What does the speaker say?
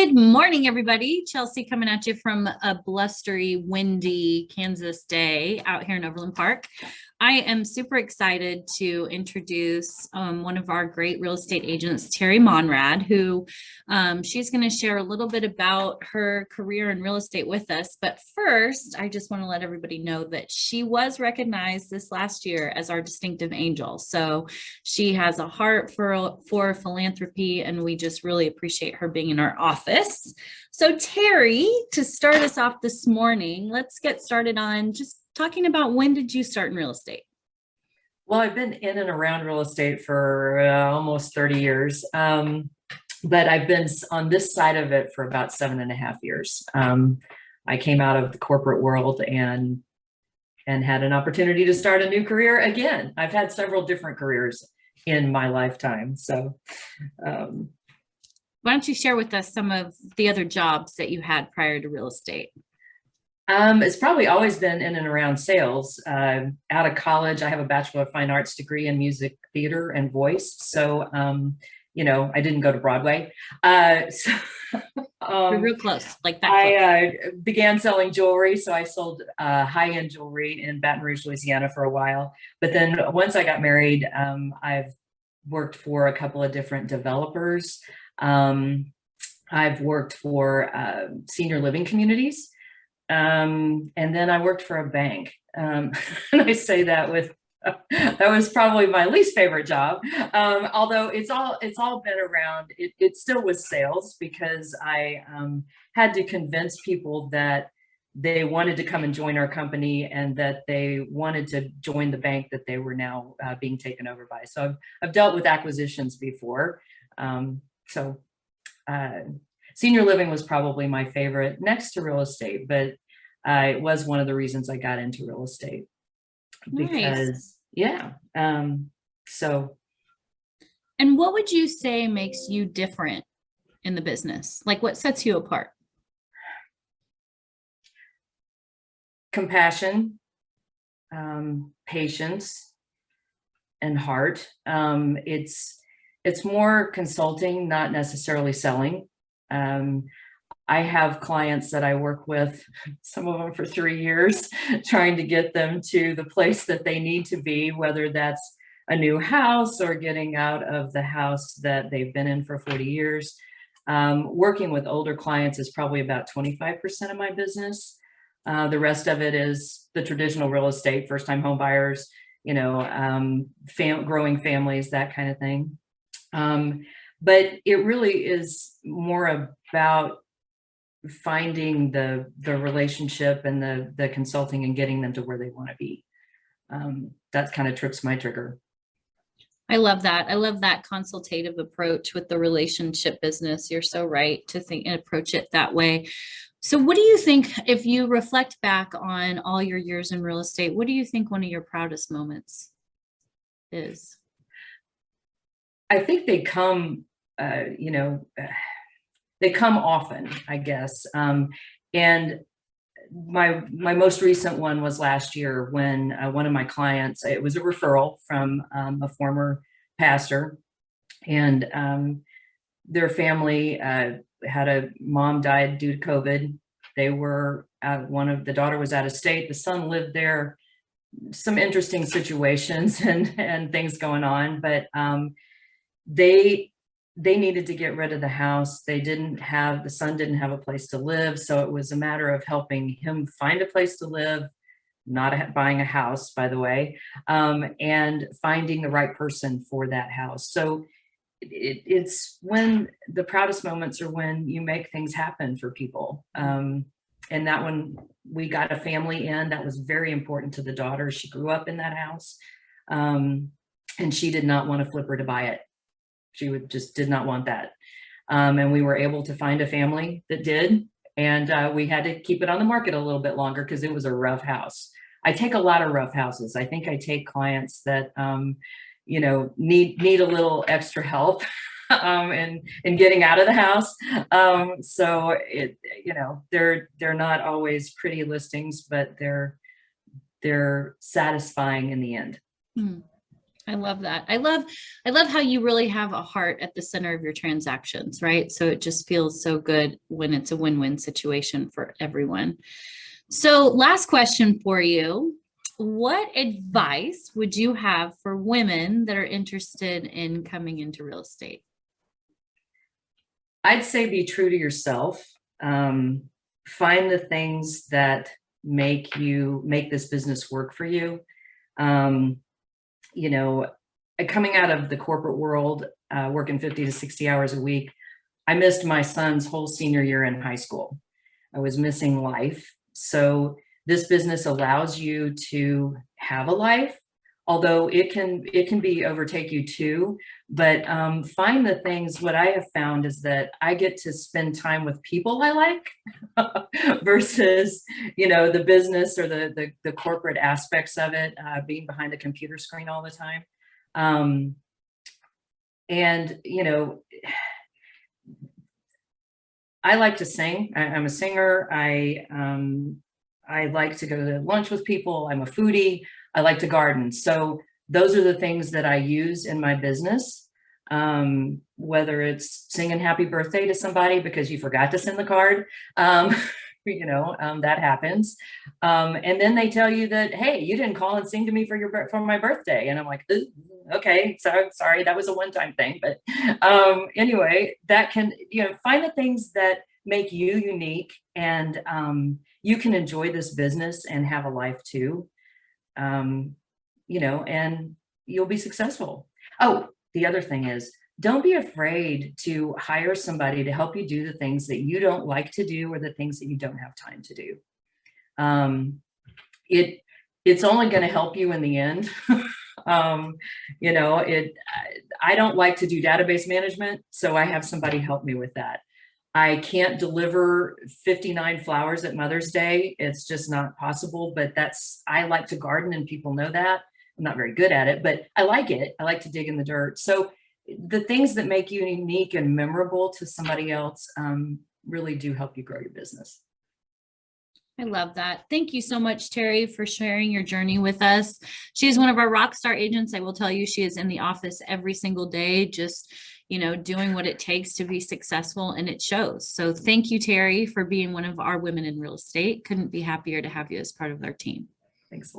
Good morning, everybody. Chelsea coming at you from a blustery, windy Kansas day out here in Overland Park. I am super excited to introduce one of our great real estate agents, Terri Monrad, who she's going to share a little bit about her career in real estate with us. But first, I just want to let everybody know that she was recognized this last year as our distinctive angel. So she has a heart for philanthropy, and we just really appreciate her being in our office. So Terri, to start us off this morning, let's get started on just talking about when did you start in real estate? Well, I've been in and around real estate for almost 30 years, but I've been on this side of it for about 7.5 years. I came out of the corporate world and had an opportunity to start a new career again. I've had several different careers in my lifetime. So why don't you share with us some of the other jobs that you had prior to real estate? It's probably always been in and around sales. Out of college, I have a Bachelor of Fine Arts degree in music, theater, and voice. So, I didn't go to Broadway. You're real close, like that. I began selling jewelry. So I sold high-end jewelry in Baton Rouge, Louisiana for a while. But then once I got married, I've worked for a couple of different developers. I've worked for senior living communities. And then I worked for a bank. And I say that with, that was probably my least favorite job. Although it's all been around, it still was sales, because I had to convince people that they wanted to come and join our company and that they wanted to join the bank that they were now being taken over by. So I've dealt with acquisitions before. Senior living was probably my favorite next to real estate, but it was one of the reasons I got into real estate. Because, nice. So. And what would you say makes you different in the business? Like, what sets you apart? Compassion, patience, and heart. It's more consulting, not necessarily selling. I have clients that I work with, some of them for 3 years, trying to get them to the place that they need to be, whether that's a new house or getting out of the house that they've been in for 40 years. Working with older clients is probably about 25% of my business. The rest of it is the traditional real estate, first-time home buyers, growing families, that kind of thing. But it really is more about finding the relationship and the consulting and getting them to where they want to be. That kind of trips my trigger. I love that. I love that consultative approach with the relationship business. You're so right to think and approach it that way. So what do you think, if you reflect back on all your years in real estate, what do you think one of your proudest moments is? I think they come, they come often, I guess. And my most recent one was last year when one of my clients, it was a referral from a former pastor, and their family had a mom died due to COVID. They were the daughter was out of state. The son lived there. Some interesting situations and things going on, but they needed to get rid of the house. The son didn't have a place to live. So it was a matter of helping him find a place to live, not buying a house, by the way, and finding the right person for that house. So it's when the proudest moments are when you make things happen for people. And that one, we got a family in that was very important to the daughter. She grew up in that house, and she did not want to flip her to buy it. She just did not want that. And we were able to find a family that did. And we had to keep it on the market a little bit longer because it was a rough house. I take a lot of rough houses. I think I take clients that, need a little extra help in getting out of the house. So they're not always pretty listings, but they're satisfying in the end. I love that. I love how you really have a heart at the center of your transactions, right? So it just feels so good when it's a win-win situation for everyone. So last question for you. What advice would you have for women that are interested in coming into real estate? I'd say be true to yourself. Find the things that make this business work for you. Um, you know, coming out of the corporate world, working 50 to 60 hours a week, I missed my son's whole senior year in high school. I was missing life. So this business allows you to have a life, although it can be overtake you too. But find the things. What I have found is that I get to spend time with people I like versus the business or the corporate aspects of it, being behind a computer screen all the time. Um, and I like to sing. I'm a singer. I like to go to lunch with people. I'm a foodie. I like to garden. So those are the things that I use in my business. Whether it's singing happy birthday to somebody because you forgot to send the card, um, that happens. And then they tell you that, hey, you didn't call and sing to me for my birthday. And I'm like, "Ooh, okay, so sorry, that was a one-time thing." But anyway, that can, find the things that make you unique, and you can enjoy this business and have a life too. And you'll be successful. Oh, the other thing is, don't be afraid to hire somebody to help you do the things that you don't like to do or the things that you don't have time to do. Um, it's only going to help you in the end. um, I don't like to do database management, so I have somebody help me with that. I can't deliver 59 flowers at Mother's Day. It's just not possible, but I like to garden, and people know that. I'm not very good at it, but I like it. I like to dig in the dirt. So the things that make you unique and memorable to somebody else really do help you grow your business. I love that. Thank you so much, Terri, for sharing your journey with us. She is one of our rock star agents. I will tell you, she is in the office every single day, just, doing what it takes to be successful, and it shows. So thank you, Terri, for being one of our women in real estate. Couldn't be happier to have you as part of our team. Thanks a lot.